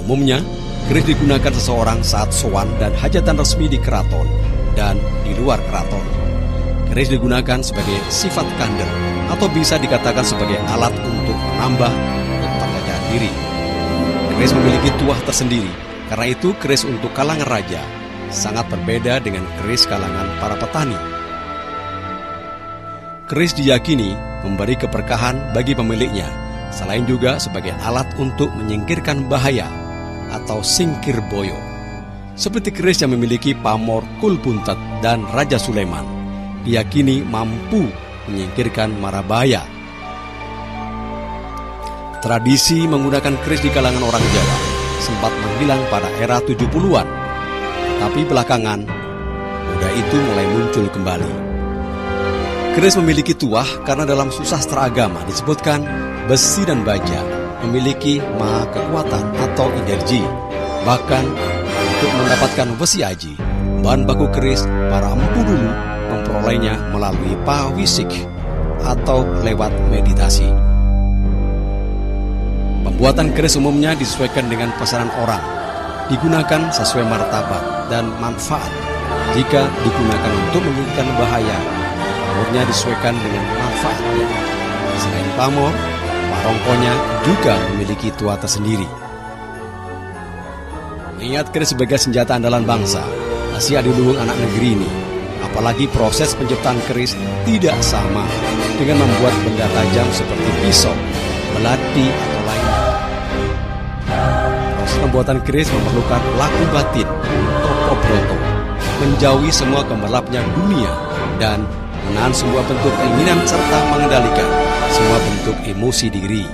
Umumnya, keris digunakan seseorang saat sowan dan hajatan resmi di keraton dan di luar keraton. Keris digunakan sebagai sifat kandel atau bisa dikatakan sebagai alat untuk menambah kepercayaan diri. Keris memiliki tuah tersendiri, karena itu keris untuk kalangan raja sangat berbeda dengan keris kalangan para petani. Keris diyakini memberi keberkahan bagi pemiliknya, selain juga sebagai alat untuk menyingkirkan bahaya atau singkir boyo. Seperti keris yang memiliki pamor Kulbuntet dan Raja Sulaiman, diyakini mampu menyingkirkan mara bahaya. Tradisi menggunakan keris di kalangan orang Jawa sempat menghilang pada era 70-an, tapi belakangan moda itu mulai muncul kembali. Keris memiliki tuah karena dalam susastra agama disebutkan besi dan baja memiliki maha kekuatan atau energi. Bahkan untuk mendapatkan besi aji, bahan baku keris para empu dulu memperolehnya melalui pawisik atau lewat meditasi. Pembuatan keris umumnya disesuaikan dengan pesanan orang, digunakan sesuai martabat dan manfaat. Jika digunakan untuk menyingkirkan bahaya, pamornya disesuaikan dengan manfaatnya. Selain pamor, parongkonya juga memiliki tuah tersendiri. Mengingat keris sebagai senjata andalan bangsa, masih adiluhung anak negeri ini. Apalagi proses penciptaan keris tidak sama dengan membuat benda tajam seperti pisau, belati, atau lainnya. Proses pembuatan keris memerlukan laku batin, toko broto, menjauhi semua gemerlapnya dunia, dan menahan semua bentuk keinginan serta mengendalikan semua bentuk emosi diri.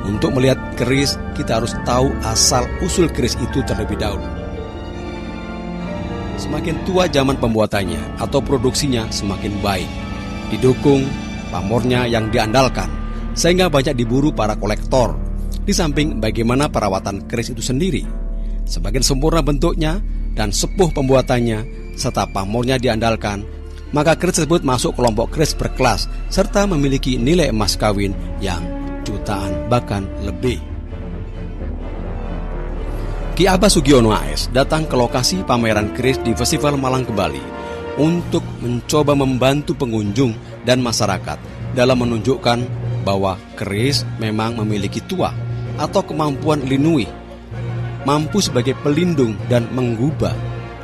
Untuk melihat keris, kita harus tahu asal-usul keris itu terlebih dahulu. Semakin tua zaman pembuatannya atau produksinya semakin baik, didukung pamornya yang diandalkan, sehingga banyak diburu para kolektor. Di samping bagaimana perawatan keris itu sendiri, semakin sempurna bentuknya dan sepuh pembuatannya, serta pamornya diandalkan, maka keris tersebut masuk kelompok keris berkelas serta memiliki nilai emas kawin yang jutaan bahkan lebih. Ki Abbas Sugiono AS datang ke lokasi pameran keris di Festival Malang Kembali untuk mencoba membantu pengunjung dan masyarakat dalam menunjukkan bahwa keris memang memiliki tuah atau kemampuan lindungi, mampu sebagai pelindung dan menggubah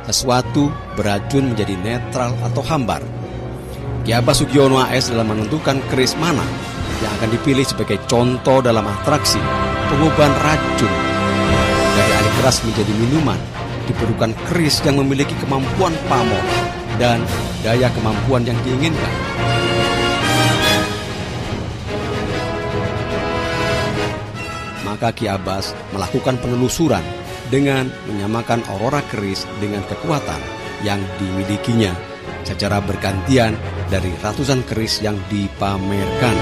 sesuatu beracun menjadi netral atau hambar. Ki Abbas Sugiono AS dalam menentukan keris mana yang akan dipilih sebagai contoh dalam atraksi pengubahan racun dari air keras menjadi minuman, diperlukan keris yang memiliki kemampuan pamor dan daya kemampuan yang diinginkan. Maka Ki Abbas melakukan penelusuran dengan menyamakan aurora keris dengan kekuatan yang dimilikinya secara bergantian dari ratusan keris yang dipamerkan.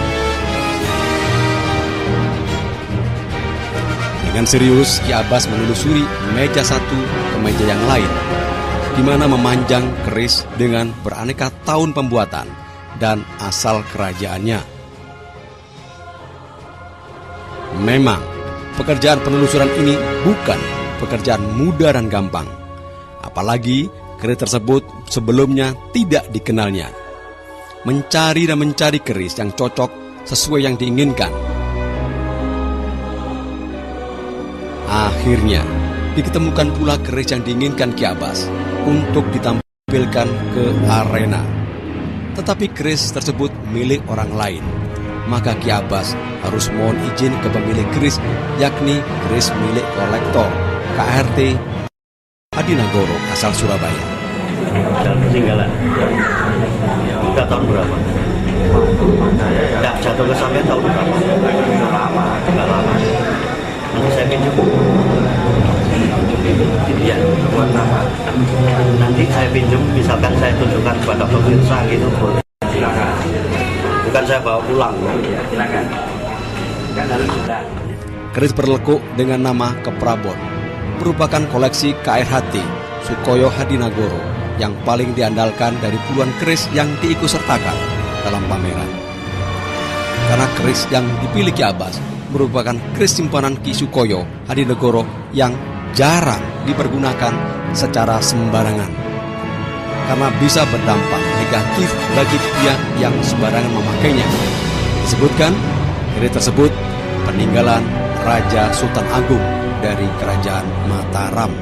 Dengan serius, Ki Abbas menelusuri meja satu ke meja yang lain, di mana memanjang keris dengan beraneka tahun pembuatan dan asal kerajaannya. Memang, pekerjaan penelusuran ini bukan pekerjaan mudah dan gampang. Apalagi keris tersebut sebelumnya tidak dikenalnya. Mencari dan mencari keris yang cocok sesuai yang diinginkan. Akhirnya, diketemukan pula keris yang diinginkan Ki Abbas untuk ditampilkan ke arena. Tetapi keris tersebut milik orang lain. Maka Ki Abbas harus mohon izin ke pemilik keris, yakni keris milik kolektor KRT Hadinagoro asal Surabaya. Ketinggalan. Udah tahun berapa? Nggak jatuh ke sampai tahun berapa? Nggak lama. Nanti saya pinjam. Iya. Nanti saya pinjam, misalkan saya tunjukkan kepada pemirsa gitu, boleh. Silakan. Bukan saya bawa pulang. Silakan. Kan harus sudah. Keris berlekuk dengan nama Keprabon merupakan koleksi KRHT Sukoyo Hadinagoro yang paling diandalkan dari puluhan keris yang diikutsertakan dalam pameran. Karena keris yang dipilih Ki Abbas merupakan keris simpanan Ki Sukoyo Hadinegoro yang jarang dipergunakan secara sembarangan karena bisa berdampak negatif bagi pihak yang sembarangan memakainya. Disebutkan keris tersebut peninggalan Raja Sultan Agung dari Kerajaan Mataram.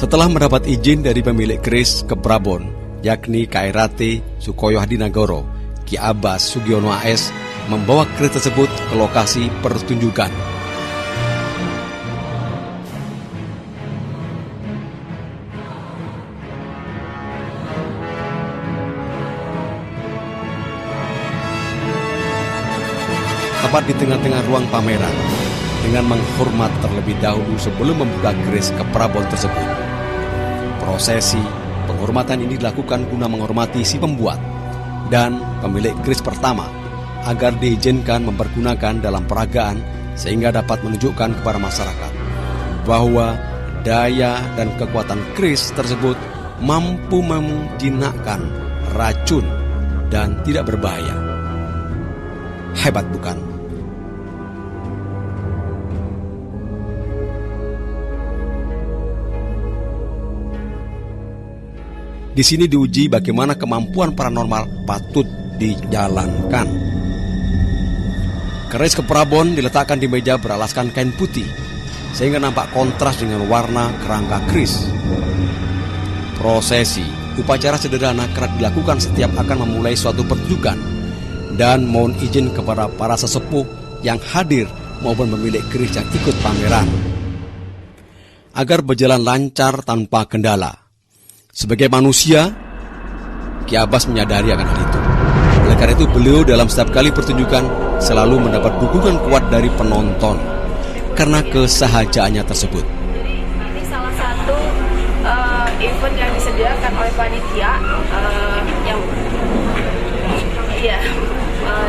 Setelah mendapat izin dari pemilik keris ke Prabon, yakni KRT Sukoyo Hadinegoro, Ki Abbas Sugiono AS membawa keris tersebut ke lokasi pertunjukan. Tepat di tengah-tengah ruang pameran, dengan menghormat terlebih dahulu sebelum membuka keris ke Prabon tersebut. Prosesi penghormatan ini dilakukan guna menghormati si pembuat dan pemilik keris pertama agar diizinkan mempergunakan dalam peragaan sehingga dapat menunjukkan kepada masyarakat bahwa daya dan kekuatan keris tersebut mampu menjinakkan racun dan tidak berbahaya. Hebat bukan? Di sini diuji bagaimana kemampuan paranormal patut dijalankan. Keris ke Prabon diletakkan di meja beralaskan kain putih, sehingga nampak kontras dengan warna kerangka keris. Prosesi upacara sederhana kerap dilakukan setiap akan memulai suatu pertunjukan dan mohon izin kepada para sesepuh yang hadir maupun pemilik keris yang ikut pameran agar berjalan lancar tanpa kendala. Sebagai manusia, Ki Abbas menyadari akan hal itu. Oleh karena itu, beliau dalam setiap kali pertunjukan selalu mendapat dukungan kuat dari penonton karena kesahajaannya tersebut. Ini salah satu event yang disediakan oleh panitia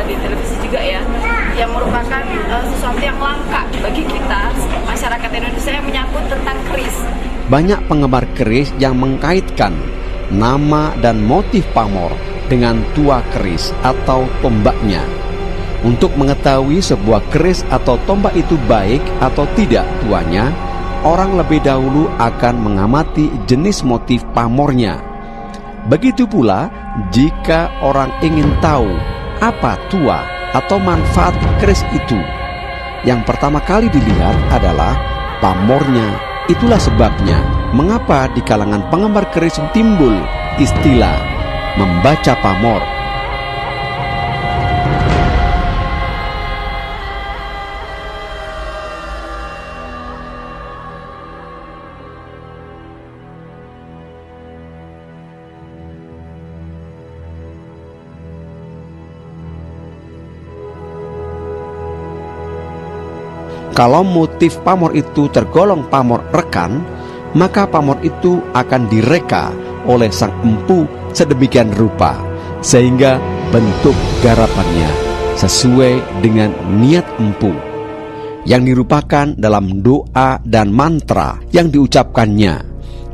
di televisi juga ya, yang merupakan sesuatu yang langka bagi kita masyarakat Indonesia yang menyangkut tentang keris. Banyak penggemar keris yang mengkaitkan nama dan motif pamor dengan tua keris atau tombaknya. Untuk mengetahui sebuah keris atau tombak itu baik atau tidak tuanya, orang lebih dahulu akan mengamati jenis motif pamornya. Begitu pula jika orang ingin tahu apa tua atau manfaat keris itu, yang pertama kali dilihat adalah pamornya. Itulah sebabnya mengapa di kalangan penggemar keris timbul istilah membaca pamor. Kalau motif pamor itu tergolong pamor rekan, maka pamor itu akan direka oleh sang empu sedemikian rupa sehingga bentuk garapannya sesuai dengan niat empu yang dirupakan dalam doa dan mantra yang diucapkannya.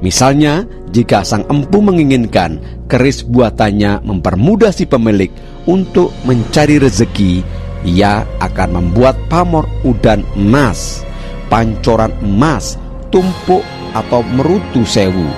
Misalnya, jika sang empu menginginkan keris buatannya mempermudah si pemilik untuk mencari rezeki, ia akan membuat pamor udan emas, pancoran emas, tumpuk atau merutu sewu.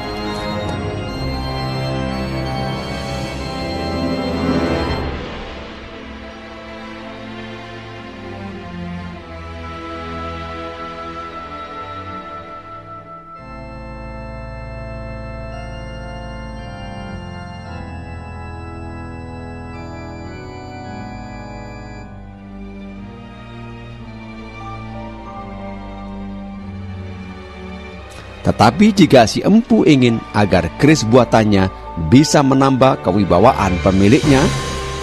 Tetapi jika si empu ingin agar keris buatannya bisa menambah kewibawaan pemiliknya,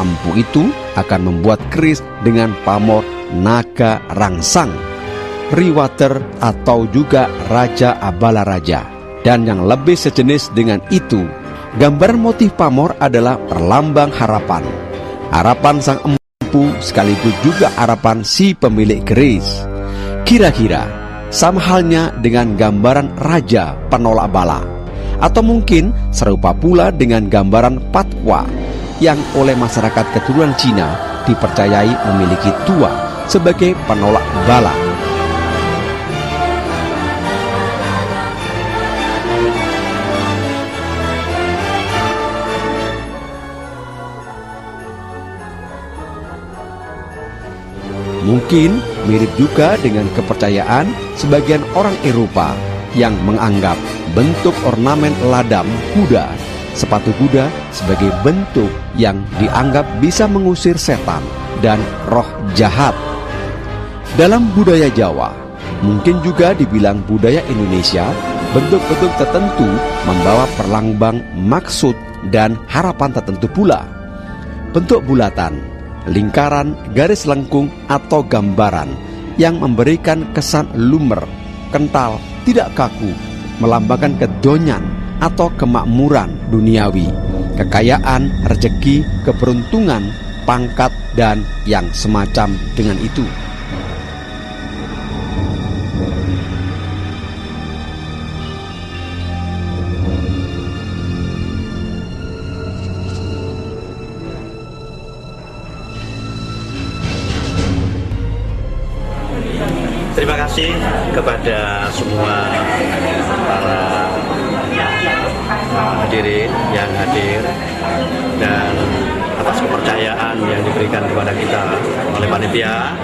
empu itu akan membuat keris dengan pamor naga rangsang, riwater atau juga raja abala raja, dan yang lebih sejenis dengan itu. Gambaran motif pamor adalah perlambang harapan. Harapan sang empu sekaligus juga harapan si pemilik keris. Kira-kira sama halnya dengan gambaran raja penolak bala, atau mungkin serupa pula dengan gambaran Patwa yang oleh masyarakat keturunan Cina dipercayai memiliki tua sebagai penolak bala. Mungkin mirip juga dengan kepercayaan sebagian orang Eropa yang menganggap bentuk ornamen ladam kuda, sepatu kuda sebagai bentuk yang dianggap bisa mengusir setan dan roh jahat. Dalam budaya Jawa, mungkin juga dibilang budaya Indonesia, bentuk-bentuk tertentu membawa perlambang maksud dan harapan tertentu pula. Bentuk bulatan, lingkaran, garis lengkung, atau gambaran yang memberikan kesan lumer, kental, tidak kaku, melambangkan kedonyan atau kemakmuran duniawi, kekayaan, rezeki, keberuntungan, pangkat, dan yang semacam dengan itu. Terima kasih kepada semua para hadirin yang hadir dan atas kepercayaan yang diberikan kepada kita oleh panitia.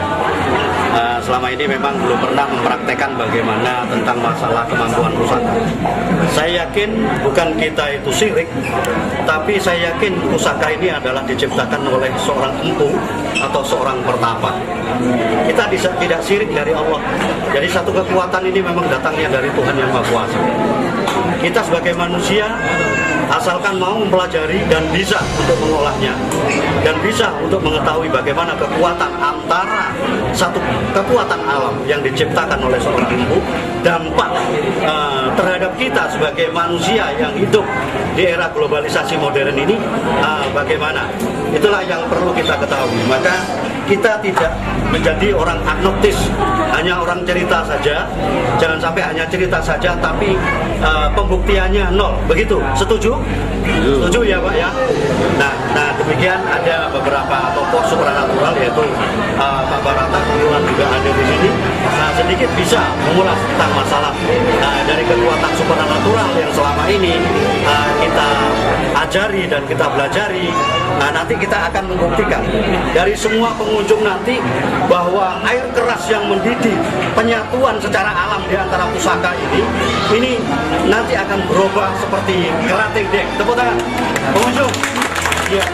Selama ini memang belum pernah mempraktekkan bagaimana tentang masalah kemampuan pusaka. Saya yakin bukan kita itu syirik, tapi saya yakin pusaka ini adalah diciptakan oleh seorang empu atau seorang pertapa. Kita tidak syirik dari Allah. Jadi satu kekuatan ini memang datangnya dari Tuhan Yang Maha Kuasa. Kita sebagai manusia, asalkan mau mempelajari dan bisa untuk mengolahnya, dan bisa untuk mengetahui bagaimana kekuatan antara satu kekuatan alam yang diciptakan oleh seorang empu, dampak terhadap kita sebagai manusia yang hidup di era globalisasi modern ini, bagaimana. Itulah yang perlu kita ketahui. Maka kita tidak menjadi orang agnostis, hanya orang cerita saja. Jangan sampai hanya cerita saja, tapi pembuktiannya nol. Begitu, setuju? Setuju ya Pak ya? Nah demikian, ada beberapa tokoh supranatural, yaitu Pak Barata kebetulan juga ada di sini. Nah, sedikit bisa mengulas tentang masalah dari kekuatan supranatural yang selama ini kita ajari dan kita belajari. Nanti kita akan membuktikan dari semua pengunjung nanti bahwa air keras yang mendidih penyatuan secara alam di antara pusaka ini nanti akan berubah seperti kerating dek. Tepuk tangan pengunjung. Ya.